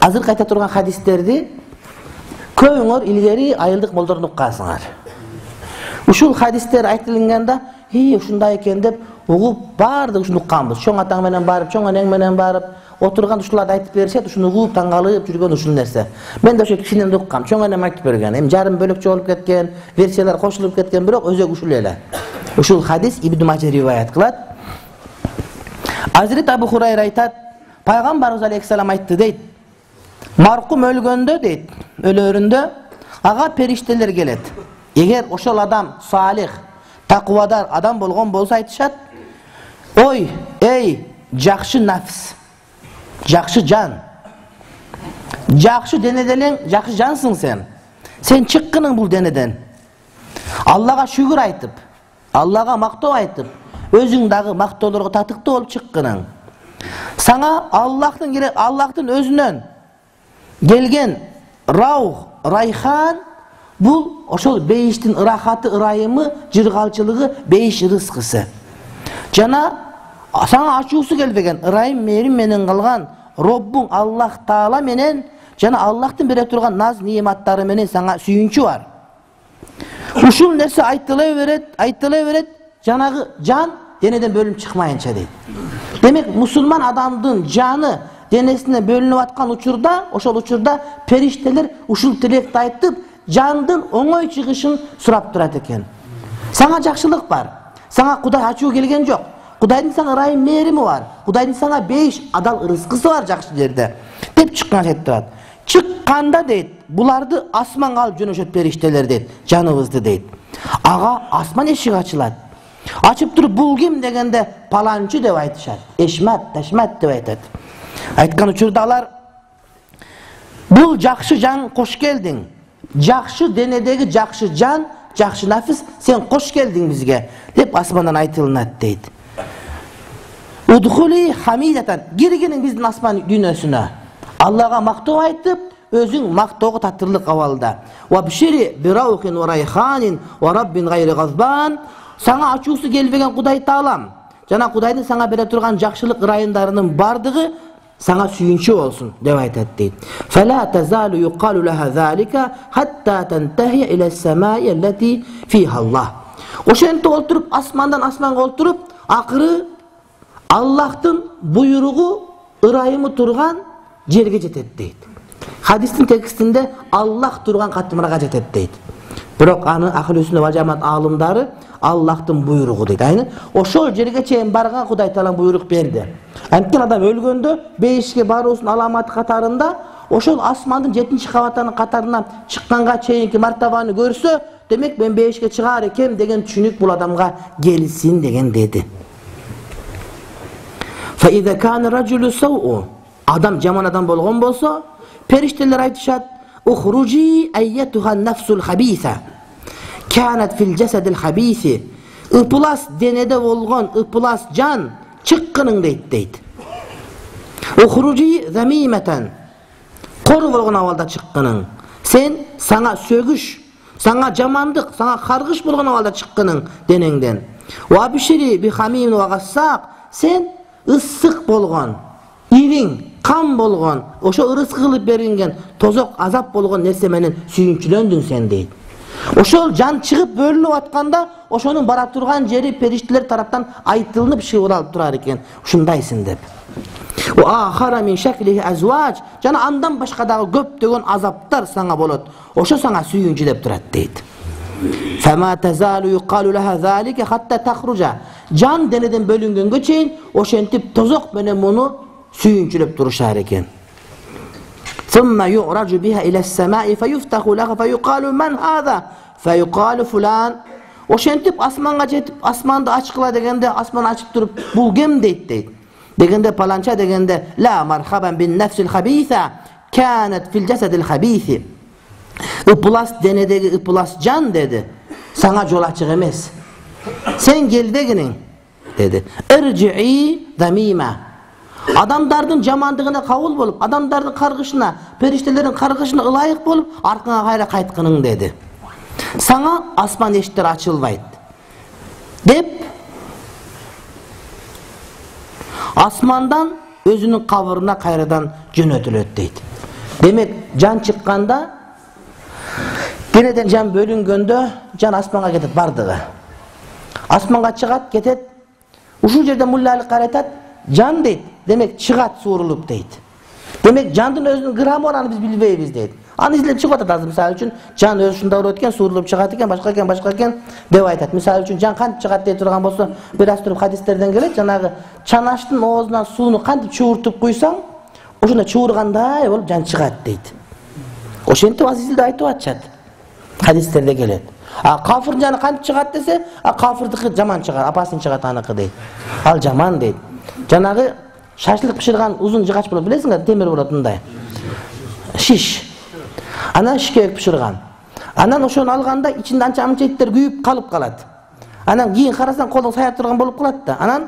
азыр айта турган хадистерди көңөр илгери айылдык молдордон уккансыңар. Ушул хадистер айтылганда, ушундай экен деп угуп баардык ушуну укканбыз. Чоң атаң менен барып, чоң энең менен барып, отурган ушуларды айтып беришет, ушуну угуп таңгалып жүргөн ушул нерсе. Мен да ошо кишинен уккам, чоң энем айтып берген. Эми жарым бөлөкчө болуп кеткен, версиялар кошулуп кеткен, бирок өзөк ушул эле. Ушул хадис Ибн Мажа риваят кылат. Азрет Абу Хурайра айтат, пайгамбарыбыз алейхиссалам айтты дейт. Маркум өлгөндө дейт, өлөрүндө ага периштелер келет. Эгер ошол адам салих, таквадар адам болгон болсо айтышат, ой, эй, жакшы нафс, жакшы жан, жакшы денеден жакшы жансың сен. Сен чыккының бул денеден. Аллага шүгүр айтып, Аллага мактоо айтып, өзүң дагы мактоолорго татыктуу болуп чыккының. Саңа Аллахтын өзүнөн келген раух, райхан, бул ошол бейиштин ырахаты, ырайымы, жыргалчылыгы, бейиш рызкысы. Жана саңа ачуусу келбеген ырайым мээрим менен калган Роббуң Аллах Таала менен жана Аллахтын бере турган наз неематтары менен саңа сүйүнчү бар. Ушул нерсе айтыла берет, жанагы жан денеден бөлүнүп чыкмайынча дейт. Демек, мусулман адамдын жаны денесине бөлүнүп аткан учурда, ошол учурда периштелер ушул тилекти айтып, жандын оңой чыгышын сурап турат экен. Саңа жакшылык бар. Саңа Кудай ачуу келген жок. Кудайдын саңа ырайым мээрими бар. Кудайдын саңа бейиш адал рызкысы бар жакшы жерде. Деп чыккан айтып турат. Чыкканда дейт, буларды асманга алып жөнөшөт периштелер дейт, жаныбызды дейт. Ага асман эшиги ачылат. Ачып туруп бул ким дегенде паланчы деп айтышат. Эшмат, ташмат деп айтат. Айткан учурда алар бул жакшы жан кош келдиң. Жакшы денедеги жакшы жан, жакшы нафис, сен кош келдиң бизге деп асмандан айтылынат дейт. Удхули хамидатан, киргиниң биздин асман дүйнөсүнө. Аллага мактоо айтып, өзүң мактоого татырлык абалда. Ва бишири бираухин ва райханин ва раббин гайри газбан. Саңа ачуусу келбеген Кудай Таалам жана Кудайдын саңа бере турган жакшылык ырайымдарынын бардыгы саңа сүйүнчү болсун деп айтат дейт. Фала тазалу юқалу лаха залика хатта тантахия иля самаи аллати фиха Аллах. Ошентип олтуруп, асмандан асманга олтуруп, акыры Аллахтын буйругу, ырайымы турган жерге жетет дейт. Хадистин текстинде Аллах турган катмырага жетет дейт. Бирок аны ахлүсүнө ва жамаат аалымдары Аллахтын буйругу дейт. Айны ошол жерге чейин барган Кудай Таала буйрук берди. Анткени адам өлгөндө бейишке баруусунун аламаты катарында ошол асмандын 7-чи кабатынын катарынан чыкканга чейинки мартабаны көрсө, демек мен бейишке чыгаар экем деген түшүнүк бул адамга келсин деген деди. Fa iza kana rajulu sawu, adam жаман адам болгон болсо, периштелер айтышат: "Ухруджи айятуха нафсул хабиса, канат фил жасадил хабиси." Ыпылас денеде болгон ыпылас жан чыккының дейт. Ухруджи замиматан, кор болгон абалда чыккының. Сен саңа сөгүш, саңа жамандык, саңа каргыш болгон абалда чыккының денеңден. Ва бишири би хамим ва гассак, сен ысык болгон, ириң, кам болгон, ошо ырыскы кылып берилген, тозок азап болгон нерсе менен сүйүнчүлөндүң сен дейт. Ошол жан чыгып бөлүнүп атканда, ошонун бара турган жери периштелер тараптан айтылып шыбырлап турар экен. Ушундайсың деп. Ва ахара мин шаклихи азваж, жана андан башка дагы көптөгөн азаптар саңа болот. Ошо саңа сүйүнчү деп турат дейт. Фама тазалу юқалу лаха залика хатта тахружа. Жан денеден бөлүнгөнгө чейин ошентип тозок менен муну сүйүнчүлөп турушар экен. Thumma yu'raju biha ila as-sama'i fayuftahu laha fayuqalu man hadha fayuqalu fulan. Ошентип асманга жетип, асманды ачкыла дегенде асман ачып туруп, бул ким дейт. Дегенде паланча дегенде ла мархабан бин нафсил хабиса канат фил жасадил хабиси. Ыпылас денедеги ыпылас жан деди. Саңа жол ачык эмес. Сен келдегиниң деди. Иржи'i замима. Адамдардын жамандыгына кабыл болуп, адамдардын каргышына, периштелердин каргышына ылайык болуп, аркаңа кайра кайткының деди. Саңа асман эшиктери ачылбайт. Деп асмандан өзүнүн кабырына кайрадан жөнөтүлөт дейт. Demek can çıkkanda, deneden can bölüngöndө can asmanга ketет бардыгы. Asmanга чыгат, кетет. Ушул жерде муллалык карайтат, жан дейт. Demek чыгат suurulup дейт. Demek жандын өзүнүн грамы бар, аны биз билбейбиз дейт. Аны изилеп чыгып атат азыр, мисалы үчүн жан өзү ушундай болот экен, suurulup чыгат экен, башка экен деп айтат. Мисалы үчүн жан кантип чыгат дей турган болсо, бир аз туруп хадистерден келет, жанагы чанаштын оозунан сууну кантип чууртуп куйсаң, ошондой чуургандай болуп жан чыгат дейт. Ошентип азизилде айтып атышат. Хадистерде келет. Кафырдын жаны кантип чыгат десе, кафырдыкы жаман чыгат, апасын чыгат аныкы дейт. Ал жаман дейт. Жанагы шашлык пиширган узун жыгач болот, билесиңер, темир болот мындай. Шиш. Анан шишке пиширган. Анан ошону алганда ичинде анча мынча иттер күйүп калып калат. Анан кийин карасаң колуң сая турган болуп калат да. Анан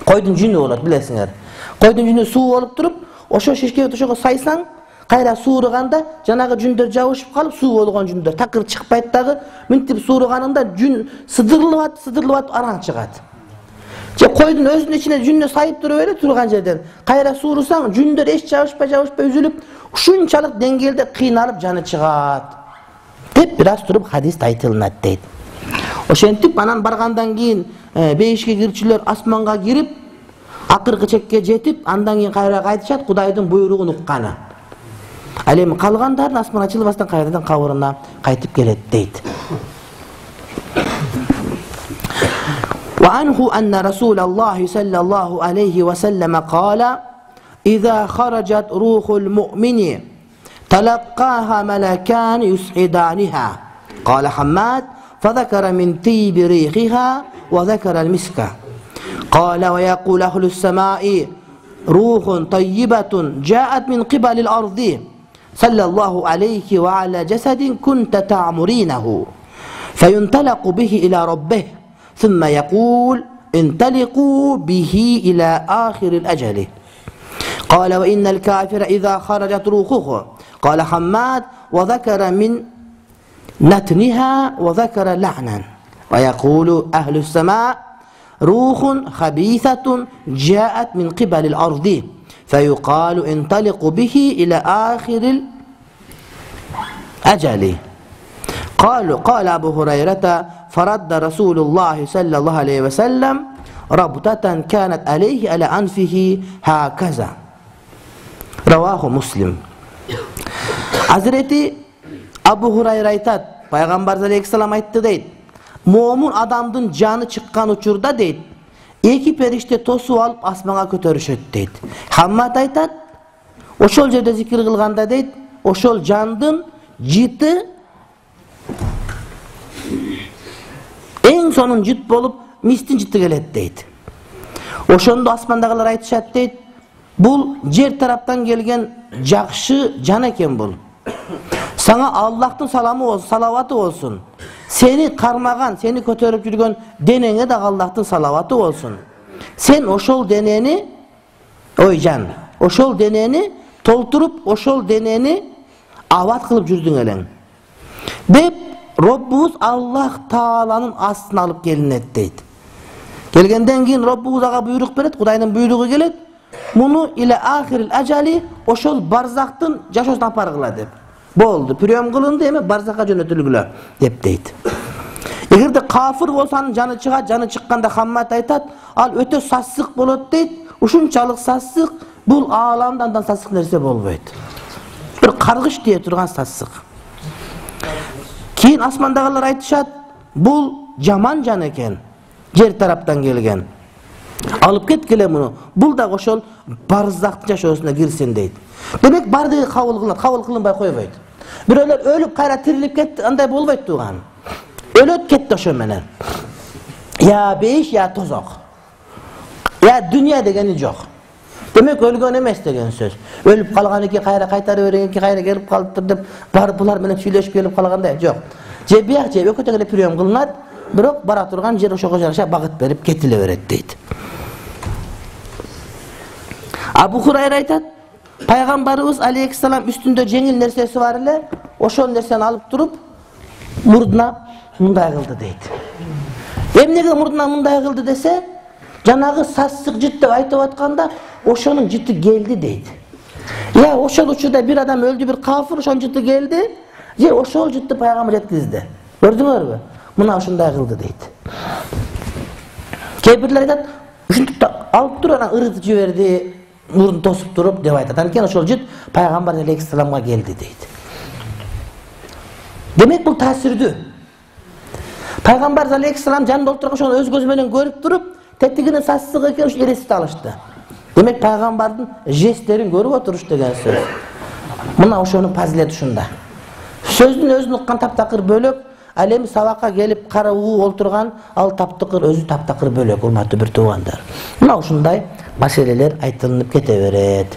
койдун жүнү болот, билесиңер. Койдун жүнү суу болуп туруп, ошо шишкеге ошого сайсаң, кайра сууруганда жанагы жүндөр жабышып калып, суу болгон жүндөр такыр чыкпайт дагы, мынтип сууруганында жүн сыдырылып араң чыгат. Же койдун өзүнүн ичине жүнү сайып туруп эле турган жерден кайра суурусаң, жүндөр эч жабышпай үзүлүп, ушунчалык деңгээлде кыйналып жаны чыгат деп бир аз туруп хадис айтылынат дейт. Ошентип анан баргандан кийин бейишке кирчүлөр асманга кирип, акыркы чекке жетип, андан кийин кайра кайтышат, Кудайдын буйругун укканы. Ал эми калгандардын асман ачылбастан кайрадан кабырына кайтып келет дейт. وعنه أن رسول الله صلى الله عليه وسلم قال إذا خرجت روح المؤمن تلقاها ملكان يسعدانها. قال حماد فذكر من طيب ريحها وذكر المسك. قال ويقول أهل السماء روح طيبة جاءت من قبل الأرض صلى الله عليه وعلى جسد كنت تعمرينه فينطلق به إلى ربه ثم يقول انطلقوا به إلى آخر الأجل. قال وإن الكافر إذا خرجت روحه. قال حماد وذكر من نتنها وذكر لعنا. ويقول أهل السماء روح خبيثة جاءت من قبل الأرض فيقال انطلق به إلى آخر الأجل. قال أبو هريرة فرد رسول الله صلى الله عليه وسلم ربطة كانت عليه على أنفه هكذا. رواه مسلم. Hazreti Abu Hurayra aytat, Peygamber aleyhisselam aytты дейт. Момун адамдын жаны чыккан учурда дейт, эки периште тосуп алып асманга көтөрүшөт дейт. Хаммат айтат, ошол жерде зикир кылганда дейт, ошол жандын жыты эң сонун жыт болуп, мистин жыты келет дейт. Ошондо асмандагылар айтышат дейт, бул жер тараптан келген жакшы жан экен бул. Саңа Аллахтын саламы болсун, салаваты болсун. Сени кармаган, сени көтөрүп жүргөн денеңе да Аллахтын салаваты болсун. Сен ошол денени, ой жан, ошол денени толтуруп, ошол денени абат кылып жүрдүң элең. Деп Роббубуз Аллах Тааланын астына алып келинет дейт. Келгенден кийин Роббубуз ага буйрук берет, Кудайдын буйругу келет. Муну иле ахирил ажали, ошол барзактын жашоосуна апаргыла деп. Болду, прием кылынды, эми барзакка жөнөтүлгүлө деп дейт. Эгерде кафыр болсо анын жаны чыгат, жаны чыкканда Хаммат айтат, ал өтө сассык болот дейт. Ушунчалык сассык, бул ааламда андан сассык нерсе болбойт. Бир каргыш дие турган сассык. Кийин асмандагылар айтышат, бул жаман жан экен, жер тараптан келген. Алып кеткиле муну. Бул да ошол барзактын жашоосуна кирсин дейт. Демек бардыгы кабыл кылат, кабыл кылынбай койбойт. Бирөөлөр өлүп кайра тирилип кетти, андай болбойт туган. Өлөт кетти ошо менен. Я бейиш, я тозок. Я дүнүя дегени жок. Демек өлгөн эмес деген сөз. Өлүп калган эки кайра кайтарып берген эки кайра келип калыптыр деп барып булар менен сүйлөшүп келип калгандай жок. Же бияк же экөө тегеле прием кылынат, бирок бара турган жер ошого жараша багыт берип кетиле берет дейт. Абу Хурайра айтат, Пайгамбарыбыз алейхиссалам үстүндө жеңил нерсеси бар эле, ошол нерсени алып туруп мурдуна мындай кылды дейт. Эмнеге мурдуна мындай кылды десе, жанагы сассык жыт деп айтып атканда, ошонун жыты келди дейт. Ya ошол учурda bir adam öldü, bir kafir ошол жыты geldi. Je ошол жытты пайгамбар жеткизди. Gördüңөрбү? Мына ушундай кылды дейт. Кээ-бирлер айтат, ушинтип алып туруп анан ырытып жиберди, мурун тосуп туруп деп айтат. Анткени ошол жыт пайгамбар алейхиссаламга келди дейт. Демек бул таасирдүү. Пайгамбар алейхиссалам жанында отурган ошону өз көзү менен көрүп туруп, тетигинин сассыгы экен ушу элестете алышты. Демек пайгамбардын жесттерин көрүп отуруш деген сөз. Мына ошонун фазилети ушунда. Сөздүн өзүн уккан таптакыр бөлөк, ал эми сабакка келип карабуу олтурган ал таптакыр өзү таптакыр бөлөк, урматтуу бир туугандар. Мына ушундай маселелер айтылып кете берет.